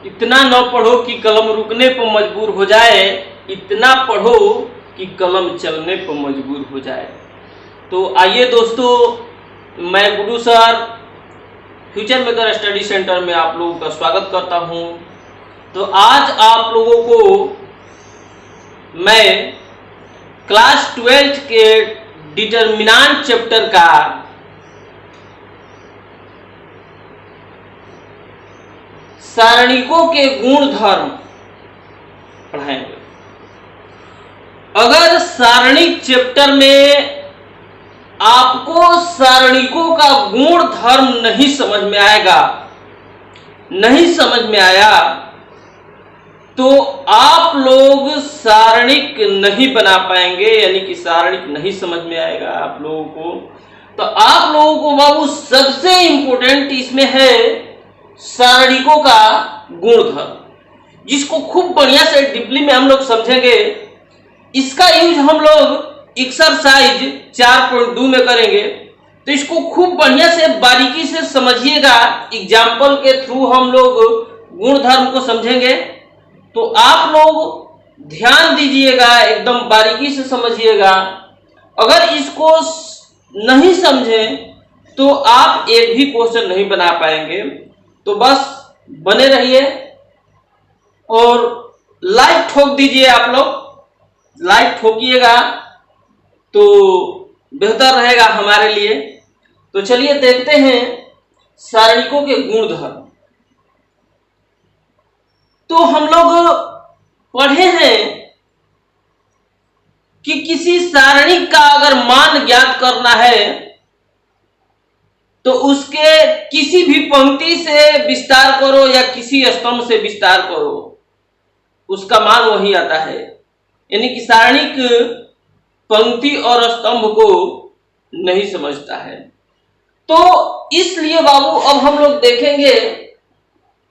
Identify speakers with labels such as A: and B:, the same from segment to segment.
A: इतना न पढ़ो कि कलम रुकने पर मजबूर हो जाए, इतना पढ़ो कि कलम चलने पर मजबूर हो जाए। तो आइए दोस्तों, मैं गुरु sir future maker study centre में आप लोगों का स्वागत करता हूं। तो आज आप लोगों को मैं क्लास 12th के डिटरमिनेंट चैप्टर का सारणिकों के गुण धर्म पढ़ाएंगे। अगर सारणिक चैप्टर में आपको सारणिकों का गुण धर्म नहीं समझ में आया तो आप लोग सारणिक नहीं बना पाएंगे, यानी कि सारणिक नहीं समझ में आएगा आप लोगों को। तो आप लोगों को बाबू सबसे इंपॉर्टेंट इसमें है सारणिकों का गुणधर्म, जिसको खूब बढ़िया से डीपली में हम लोग समझेंगे। इसका यूज हम लोग एक्सरसाइज 4.2 में करेंगे, तो इसको खूब बढ़िया से बारीकी से समझिएगा। एग्जाम्पल के थ्रू हम लोग गुणधर्म को समझेंगे, तो आप लोग ध्यान दीजिएगा, एकदम बारीकी से समझिएगा। अगर इसको नहीं समझे तो आप एक भी क्वेश्चन नहीं बना पाएंगे। तो बस बने रहिए और लाइक ठोक दीजिए। आप लोग लाइक ठोकिएगा तो बेहतर रहेगा हमारे लिए। तो चलिए देखते हैं सारणिकों के गुणधर्म। तो हम लोग पढ़े हैं कि किसी सारणिक का अगर मान ज्ञात करना है तो उसके किसी भी पंक्ति से विस्तार करो या किसी स्तंभ से विस्तार करो, उसका मान वही आता है। यानी कि सारणिक पंक्ति और स्तंभ को नहीं समझता है। तो इसलिए बाबू अब हम लोग देखेंगे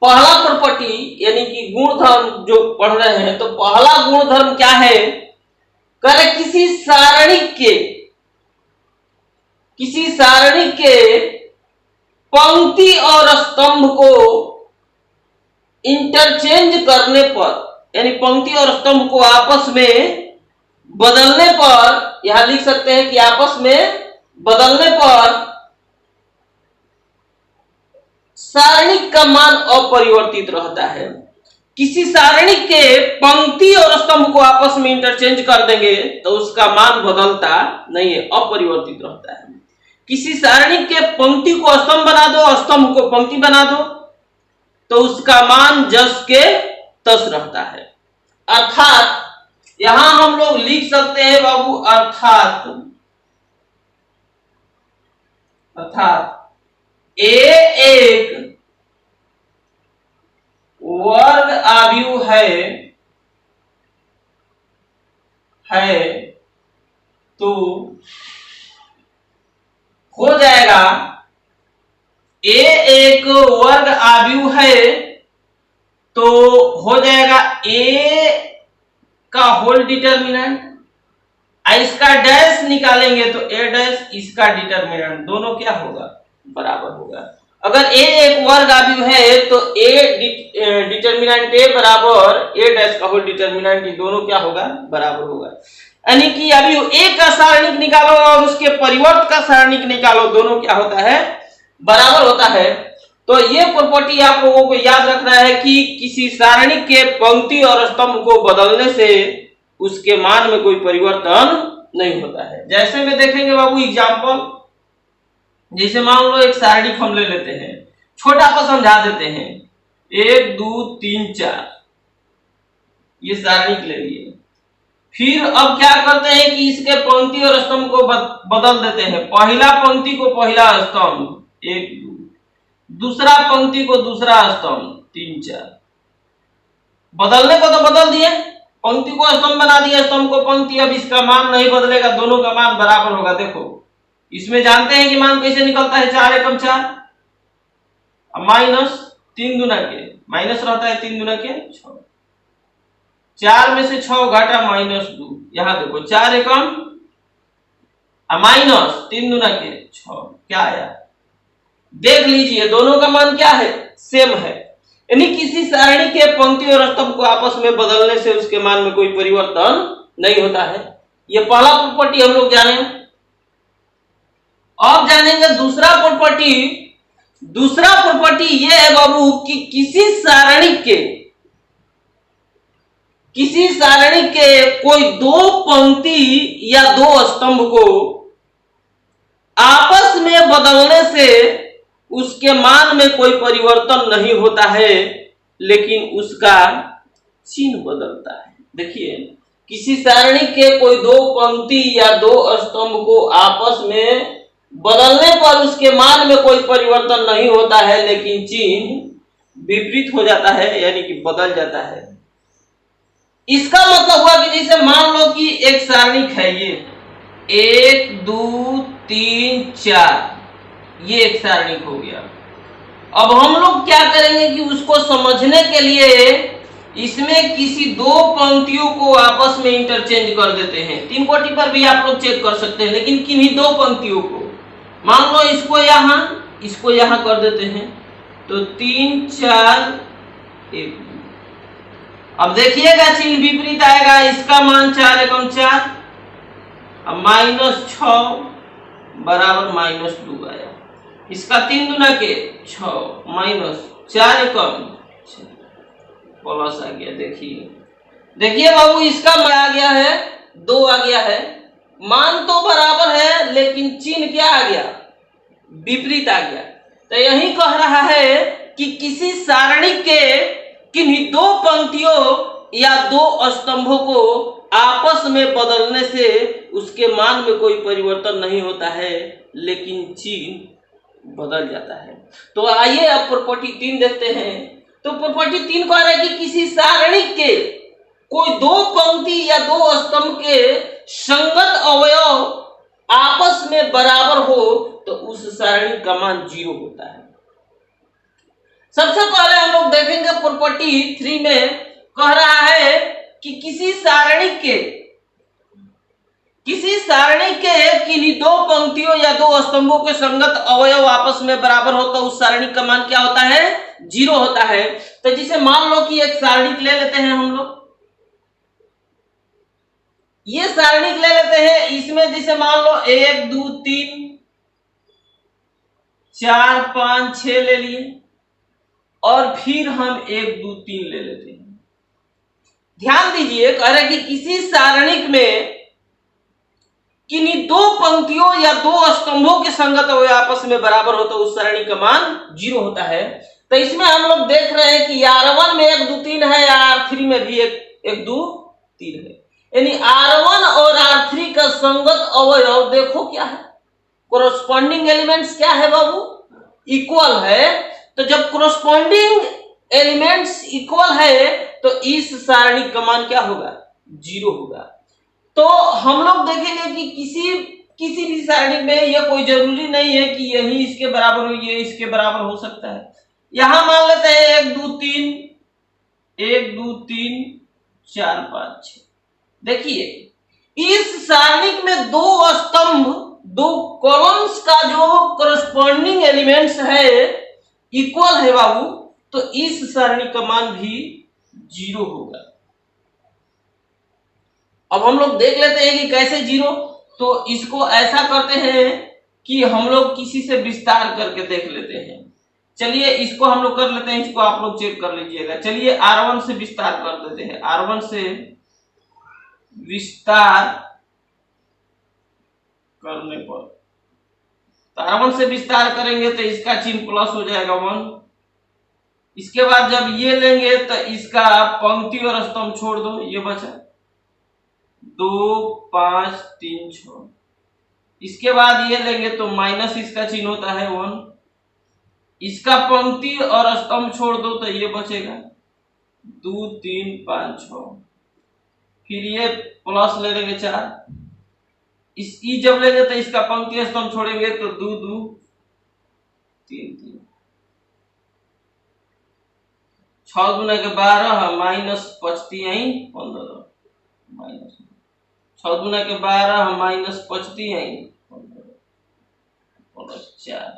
A: पहला प्रॉपर्टी, यानी कि गुणधर्म जो पढ़ रहे हैं। तो पहला गुणधर्म क्या है? करे किसी सारणिक के पंक्ति और स्तंभ को इंटरचेंज करने पर, यानी पंक्ति और स्तंभ को आपस में बदलने पर, यहां लिख सकते हैं कि आपस में बदलने पर सारणिक का मान अपरिवर्तित रहता है। किसी सारणिक के पंक्ति और स्तंभ को आपस में इंटरचेंज कर देंगे तो उसका मान बदलता नहीं है, अपरिवर्तित रहता है। किसी सारणिक के पंक्ति को स्तंभ बना दो, स्तंभ को पंक्ति बना दो, तो उसका मान जस के तस रहता है। अर्थात यहां हम लोग लिख सकते हैं बाबू, अर्थात ए एक वर्ग आव्यूह है तो हो जाएगा ए एक वर्ग आव्यूह है तो हो जाएगा ए का होल डिटरमिनेंट। इसका डैश निकालेंगे तो ए डैश, इसका डिटरमिनेंट, दोनों क्या होगा? बराबर होगा। अगर ए एक वर्ग आव्यूह है तो ए डिटरमिनेंट ए बराबर ए डैश का होल डिटरमिनेंट, ये दोनों क्या होगा? बराबर होगा। यानी कि अभी ए का सारणिक निकालो और उसके परिवर्त का सारणिक निकालो, दोनों क्या होता है? बराबर होता है। तो ये प्रॉपर्टी आप लोगों को याद रखना है कि किसी सारणिक के पंक्ति और स्तंभ को बदलने से उसके मान में कोई परिवर्तन नहीं होता है। जैसे में देखेंगे बाबू एग्जाम्पल, जैसे मान लो एक सारणिक हम ले लेते हैं, छोटा सा समझा देते हैं। 1 2 3 4 ये सारणिक ले लिए। फिर अब क्या करते हैं कि इसके पंक्ति और स्तंभ को बदल देते हैं। पहला पंक्ति को पहला स्तंभ 1 2, दूसरा पंक्ति को दूसरा स्तंभ 3 4। बदलने को तो बदल दिए, पंक्ति को स्तंभ बना दिया, स्तंभ को पंक्ति। अब इसका मान नहीं बदलेगा, दोनों का मान बराबर होगा। देखो इसमें जानते हैं कि मान कैसे निकलता है? 4 एकम 4, माइनस 3 दुना के, माइनस रहता है 3 दुना के 6, 4 में से 6 घटा -2। यहां देखो 4 एकम माइनस 3 दुना के 6, क्या आया? देख लीजिए दोनों का मान क्या है? सेम है। यानी किसी सारणी के पंक्ति और स्तंभ को आपस में बदलने से उसके मान में कोई परिवर्तन नहीं होता है। ये पहला प्रॉपर्टी हम लोग जाने। अब जानेंगे दूसरा प्रॉपर्टी। दूसरा प्रॉपर्टी ये है बाबू कि किसी सारणी के कोई दो पंक्ति या दो स्तंभ को आपस में बदलने से उसके मान में कोई परिवर्तन नहीं होता है, लेकिन उसका चिन्ह बदलता है। देखिए, किसी सारणी के कोई दो पंक्ति या दो स्तंभ को आपस में बदलने पर उसके मान में कोई परिवर्तन नहीं होता है, लेकिन चिन्ह विपरीत हो जाता है, यानी कि बदल जाता है। इसका मतलब हुआ कि जैसे मान लो कि एक सारणिक है, ये 1 2 3 4, ये एक सारणिक हो गया। अब हम लोग क्या करेंगे कि उसको समझने के लिए इसमें किसी दो पंक्तियों को आपस में इंटरचेंज कर देते हैं। 3 कोटि पर भी आप लोग चेक कर सकते हैं, लेकिन किन्हीं दो पंक्तियों को, मान लो इसको यहां कर देते हैं, तो 3 4 1। अब देखिएगा चिन्ह विपरीत आएगा। इसका मान 4 एकम 4, अब -6 बराबर -2 आया। इसका 3 दूना के 6 -4 एकम प्लस आ गया। देखिए बाबू, इसका मान आ गया है 2 आ गया है। मान तो बराबर है, लेकिन चिन्ह क्या आ गया? विपरीत आ गया। तो यही कह रहा है कि किसी सारणी के किन्हीं दो पंक्तियों या दो स्तंभों को आपस में बदलने से उसके मान में कोई परिवर्तन नहीं होता है, लेकिन चिन्ह बदल जाता है। तो आइए अब प्रॉपर्टी 3 देखते हैं। तो प्रॉपर्टी 3 कह रहा है कि किसी सारणी के कोई दो पंक्ति या दो स्तंभ के संगत अवयव आपस में बराबर हो तो उस सारणी का मान 0 होता है। सबसे पहले हम लोग देखेंगे प्रॉपर्टी 3 में कह रहा है कि किसी सारणी के किन्हीं दो पंक्तियों या दो स्तंभों के संगत अवयव आपस में बराबर हो तो उस सारणी का मान क्या होता है? 0 होता है। तो जिसे मान लो कि एक सारणी ले लेते हैं हम लोग, ये सारणी ले लेते हैं। इसमें जैसे मान लो 1 2 3 4 5 6 ले लिए, और फिर हम 1 2 3 ले लेते हैं। ध्यान दीजिए, कह रहे कि किसी सारणिक में किन्हीं दो पंक्तियों या दो स्तंभों के संगत अवयव आपस में बराबर हो तो उस सारणी का मान 0 होता है। तो इसमें हम लोग देख रहे हैं कि R1 में 1 2 3 है, R3 में भी 1 2 3 है। यानी R1 और R3 का संगत अवयव देखो क्या है? कोरोस्पोंडिंग एलिमेंट्स क्या है बाबू? इक्वल है। तो जब कोरोस्पोंडिंग एलिमेंट्स इक्वल है तो इस सारणी का मान क्या होगा? 0 होगा। तो हम लोग देखेंगे कि किसी भी सारणी में यह कोई जरूरी नहीं है कि यही इसके बराबर हो, ये इसके बराबर हो सकता है। यहां मान लेते हैं 1 2 3 4 5 6। देखिए, इस सारणी में दो स्तंभ, दो कॉलम्स का जो कोरोस्पोंडिंग एलिमेंट्स है इक्वल है बाबू, तो इस सारणी का मान भी 0 होगा। अब हम लोग देख लेते हैं कि कैसे 0। तो इसको ऐसा करते हैं कि हम लोग किसी से विस्तार करके देख लेते हैं। चलिए इसको हम लोग कर लेते हैं, इसको आप लोग चेक कर लीजिएगा। चलिए R1 से विस्तार कर देते हैं। R1 से विस्तार करने पर, तो R1 से विस्तार करेंगे तो इसका चिन्ह प्लस हो जाएगा 1। इसके बाद जब ये लेंगे तो इसका पंक्ति और स्तंभ छोड़ दो, ये बचा 2 5 3 6। इसके बाद ये लेंगे तो माइनस इसका चिन्ह होता है 1। इसका पंक्ति और स्तंभ छोड़ दो तो ये बचेगा 2 3 5 6। फिर ये प्लस ले लेंगे 4। इस ई जब लेंगे तो इसका पंक्ति स्तंभ छोड़ेंगे तो 2 2 3 3। 6 गुना के 12 माइनस 25 15 माइनस 6 गुना के 12 माइनस 25 15 प्लस 4।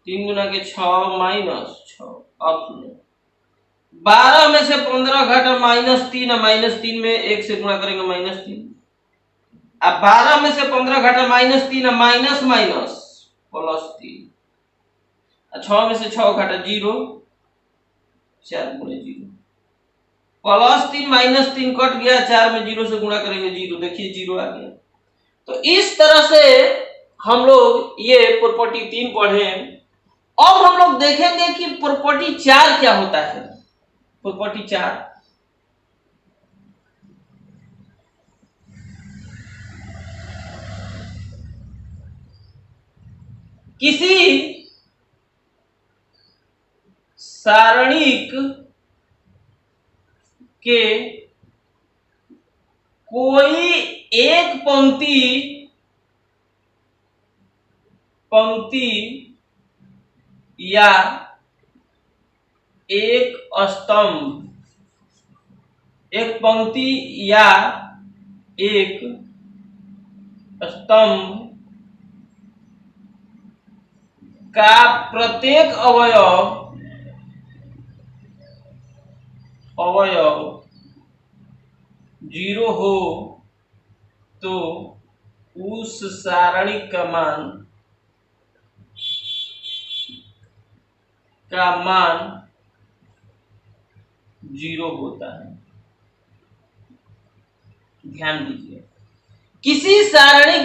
A: 3 गुना के 6 माइनस 6। अब सुनो, 12 में से 15 घटा -3, -3 में 1 से गुणा करेंगे -3। अब 12 में से 15 घटा -3, माइनस माइनस +3। 6 में से 6 घटा 0, 4 गुणे 0, +3 -3 कट गया, 4 में 0 से गुणा करेंगे 0, देखिए 0 आ गया। तो इस तरह से हम लोग ये प्रॉपर्टी 3 पढ़े। अब हम लोग देखेंगे कि प्रॉपर्टी 4 क्या होता है। प्रॉपर्टी 4, किसी सारणिक के कोई एक पंक्ति या एक स्तंभ, एक पंक्ति या एक स्तंभ का प्रत्येक अवयव 0 हो तो उस सारणी का मान 0 होता है। ध्यान दीजिए, किसी सारणी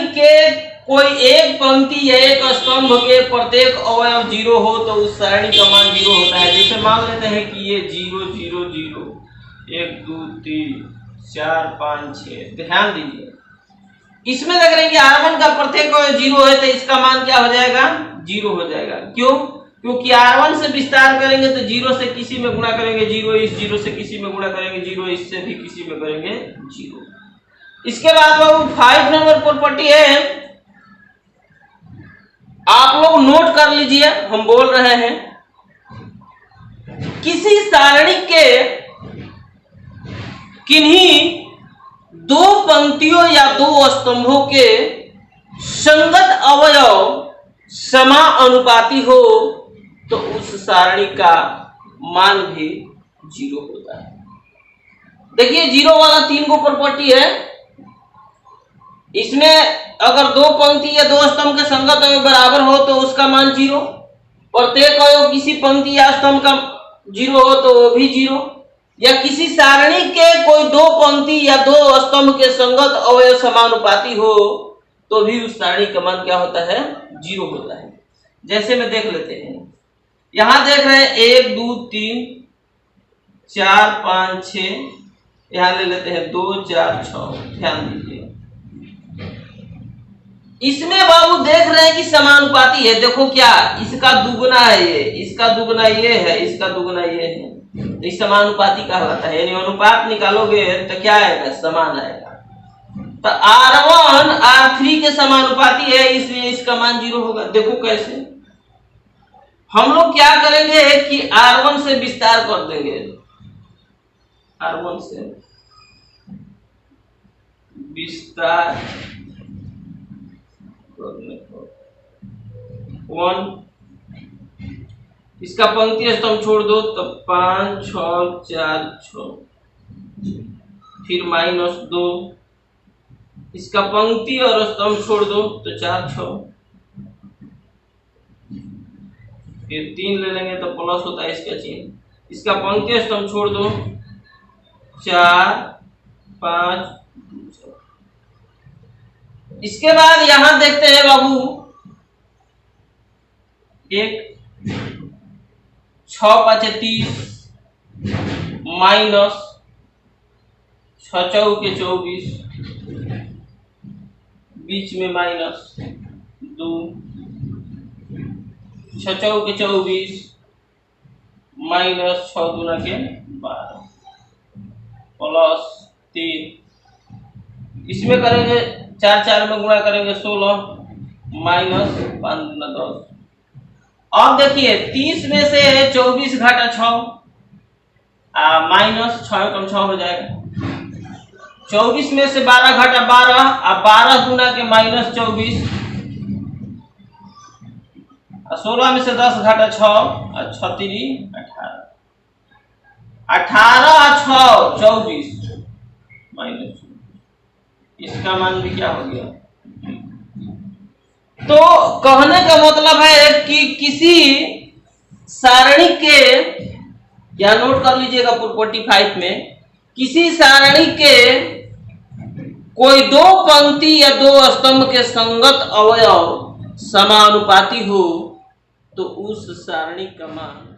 A: के कोई एक पंक्ति या एक स्तंभ के प्रत्येक अवयव 0 हो तो उस सारणी का मान 0 होता है। जैसे मान लेते हैं कि ये 0 0 0 1 2 3 4 5 6। ध्यान दीजिए, इसमें देख रहे हैं कि R1 का प्रत्येक अवयव 0 है तो इसका मान क्या हो जाएगा? 0 हो जाएगा। क्यों? क्योंकि R1 से विस्तार करेंगे तो 0 से किसी में गुणा करेंगे 0, इस 0 से किसी में गुणा करेंगे 0, इससे भी किसी में करेंगे 0। इसके बाद बाबू 5 नंबर प्रॉपर्टी है, आप लोग नोट कर लीजिए, हम बोल रहे हैं। किसी सारणी के किन्हीं 2 पंक्तियों या 2 स्तंभों के संगत अवयव समानुपाती हो तो उस सारणी का मान भी 0 होता है। देखिए 0 वाला 3 को प्रॉपर्टी है। इसमें अगर 2 पंक्ति या 2 स्तंभ के संगत अवयव बराबर हो तो उसका मान 0, प्रत्येक अवयव किसी पंक्ति या स्तंभ का 0 हो तो वो भी 0, या किसी सारणी के कोई 2 पंक्ति या 2 स्तंभ के संगत अवयव समानुपाती हो तो भी उस सारणी का मान क्या होता है? 0 होता है। जैसे में देख लेते हैं, यहां देख रहे हैं 1 2 3 4 5 6, यहां ले लेते हैं 2 4 6। ध्यान दीजिए, इसमें बाबू देख रहे हैं कि समानुपाती है। देखो क्या, इसका दुगुना है ये, इसका दुगुना ये है, इसका दुगुना ये है, तो इस समानुपाती कहलाता है। यानी अनुपात निकालोगे तो क्या आएगा? समान आएगा। तो R1 R3 के समानुपाती है, इसलिए इसका मान 0 होगा। देखो कैसे, हम लोग क्या करेंगे कि R1 से विस्तार कर देंगे, R1 से विस्तार 1, इसका पंक्ति स्तंभ छोड़ दो तो 5 6 4 6, फिर -2, इसका पंक्ति और स्तंभ छोड़ दो तो 4 6, फिर 3 ले लेंगे तो प्लस होता है इसका चिन्ह, इसका पंक्ति स्तंभ छोड़ दो 4 5 2। इसके बाद यहां देखते हैं बाबू, 1 6 5 30 माइनस 6 चौके 24, बीच में -2, 6 चौके 24 माइनस 6 दूना के 12 प्लस 3, इसमें करेंगे 4 4 में गुणा करेंगे 16 माइनस 5 दूना 10। अब देखिए 30 में से 24 घटा 6, माइनस 6 कम 6 हो जाएगा, 24 में से 12 घटा 12 और 12 गुना के -24 और 16 में से 10 घटा 6 और 6 3 18 18 और 6 24 माइनस, इसका मान भी क्या हो गया। तो कहने का मतलब है कि किसी सारणी के, या नोट कर लीजिएगा 45 में, किसी सारणी के कोई दो पंक्ति या दो स्तंभ के संगत अवयव समानुपाती हो तो उस सारणी का मान